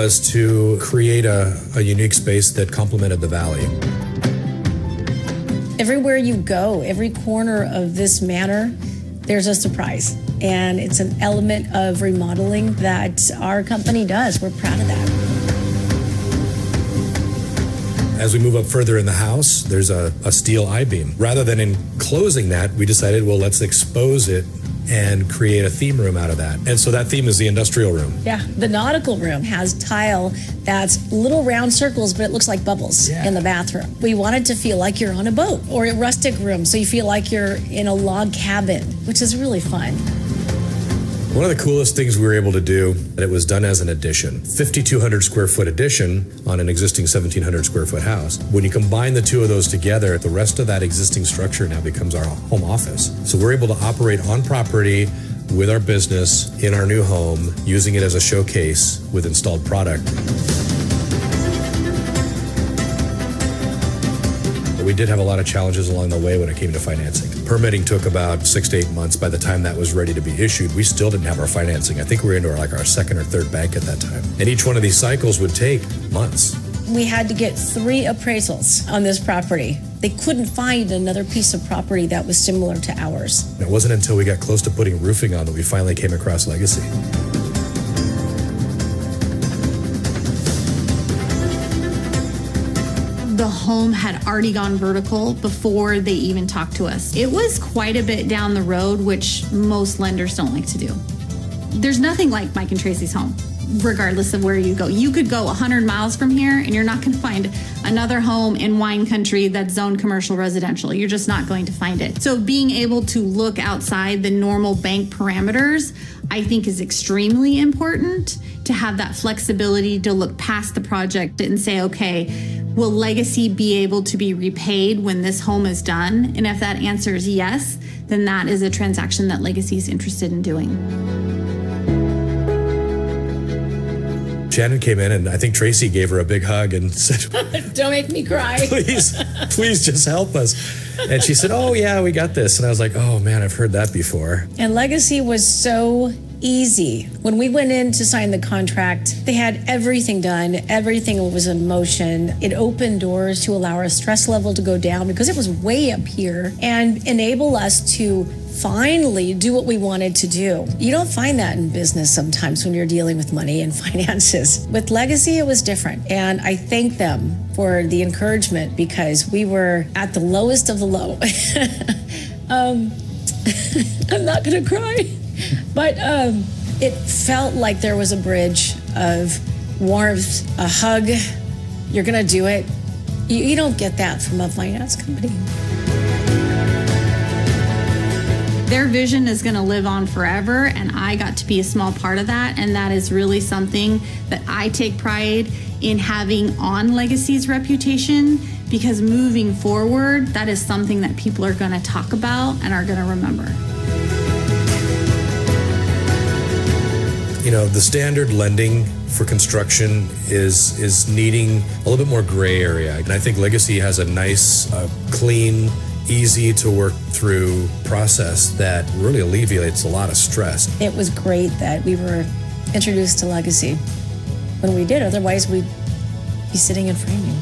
was to create a unique space that complemented the valley. Everywhere you go, every corner of this manor, there's a surprise. And it's an element of remodeling that our company does. We're proud of that. As we move up further in the house, there's a steel I-beam. Rather than enclosing that, we decided, well, let's expose it and create a theme room out of that. And so that theme is the industrial room. Yeah, the nautical room has tile that's little round circles, but it looks like bubbles in the bathroom. We wanted to feel like you're on a boat, or a rustic room, so you feel like you're in a log cabin, which is really fun. One of the coolest things we were able to do, that it was done as an addition, 5,200 square foot addition on an existing 1,700 square foot house. When you combine the two of those together, the rest of that existing structure now becomes our home office. So we're able to operate on property with our business in our new home, using it as a showcase with installed product. We did have a lot of challenges along the way when it came to financing. Permitting took about 6 to 8 months. By the time that was ready to be issued, we still didn't have our financing. I think we were into our second or third bank at that time. And each one of these cycles would take months. We had to get 3 appraisals on this property. They couldn't find another piece of property that was similar to ours. And it wasn't until we got close to putting roofing on that we finally came across Legacy. The home had already gone vertical before they even talked to us. It was quite a bit down the road, which most lenders don't like to do. There's nothing like Mike and Tracy's home, regardless of where you go. You could go 100 miles from here and you're not going to find another home in wine country that's zoned commercial residential. You're just not going to find it. So being able to look outside the normal bank parameters, I think, is extremely important, to have that flexibility to look past the project and say, okay, will Legacy be able to be repaid when this home is done? And if that answer is yes, then that is a transaction that Legacy is interested in doing. Shannon came in and I think Tracy gave her a big hug and said, Don't make me cry. please just help us. And she said, oh yeah, we got this. And I was like, oh man, I've heard that before. And Legacy was so easy. When we went in to sign the contract, they had everything done. Everything was in motion. It opened doors to allow our stress level to go down because it was way up here, and enable us to finally do what we wanted to do. You don't find that in business sometimes when you're dealing with money and finances. With Legacy, it was different. And I thank them for the encouragement, because we were at the lowest of the low. I'm not gonna cry. But it felt like there was a bridge of warmth, a hug. You're gonna do it. You don't get that from a finance company. Their vision is gonna live on forever, and I got to be a small part of that, and that is really something that I take pride in having on Legacy's reputation, because moving forward, that is something that people are gonna talk about and are gonna remember. You know, the standard lending for construction is needing a little bit more gray area. And I think Legacy has a nice, clean, easy to work through process that really alleviates a lot of stress. It was great that we were introduced to Legacy when we did. Otherwise, we'd be sitting in framing.